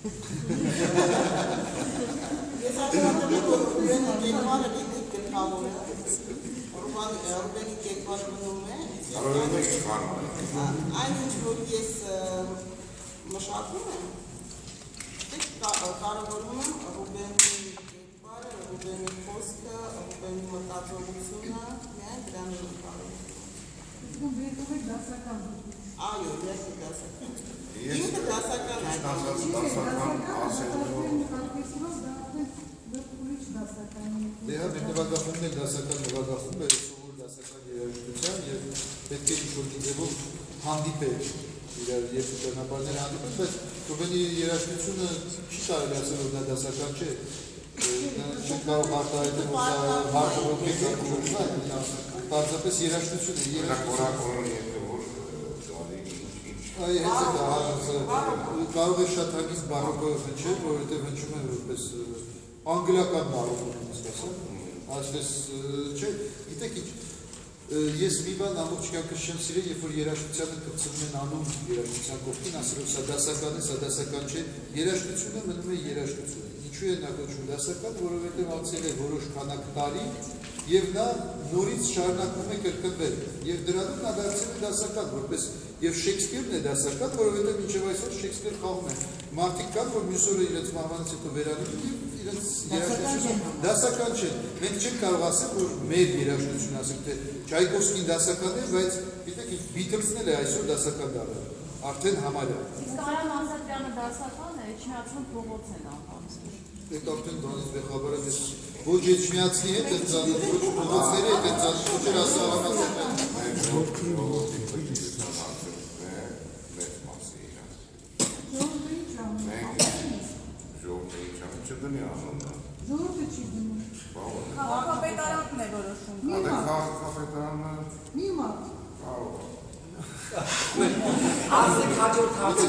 Ես ասում եմ, որ Ռուբենի կերպարը դիտեք գլխավոր է, Ռուբենի կերպարը մնում է, այն ինչ որ ես մշակում եմ, կարևորում եմ Ռուբենի կերպարը, Ռուբենի խոսքը, Ռուբենի մտածողությունը, միայն դրանով եմ կարևորում։ Այո, ես դասական։ Ինքը դասական է։ Դե հա նվագախումն է դասական նվագախումն է, սովոր դասական երաժշտության եւ պետք է ինչ-որ ձևով հանդիպել իրար երկու ճանապարհներ հանդիպել, բայց Ռուբենի երաժշտությունը չի կարելի ասել, որ դա դասական չէ։ Չի կարող արտահայտել, որ դա հարկովոք է, պարզապես երաժշտություն է, կարող է շատ հագիստ բարոկոյով հնչել, որովհետև հնչում է որպես անգլիական բարոկոյով, այսպես չէ, գիտեք ինչ, ես մի բան ամբողջ կյանքս չեմ սիրել, երբ որ երաժշտությանը կպցնում են անում երաժշտության կողքին, ասելով սա դասական է, սա դասական չէ, երաժշտությունը մնում է երաժշտություն։ Ինչու է նա կոչվում դասական, որովհետև անցել է որոշ քանակ տարի եւ նա նորից շարունակում է կրկնվել եւ դրանում նա դարձել է դասական, որպես եւ Շեքսպիրն է դասական, որովհետեւ մինչեւ այսօր Շեքսպիր խաղում է։ Մարդիկ կան, որ մյուս օրը իրենց մահվանից հետո վերանում են եւ իրենց երաժշտությունը դասական չէ։ Մենք չենք կարող ասել, որ մեր երաժշտությունը, ասենք թե Չայկովսկին դասական է, բայց գիտեք, Բիթլսն էլ է այսօր դասական դառել։ Արդեն համարյա։ Իսկ Արամ Ազատյանը դասական է, Էջմիածնում փողոց են անվանում։ Այդ արդեն դրանից վեխաբարը ես ոչ Էջմիածնի հետ են ծանում, ոչ փողոցների հետ են ծանում, ոչ էլ ասա Արամ Ազատյանը։ Ժողովուրդը չի դնում։ Քաղաքապետարանն է որոշում։ Մի մարդ։ Ասեք հաջորդ հարցը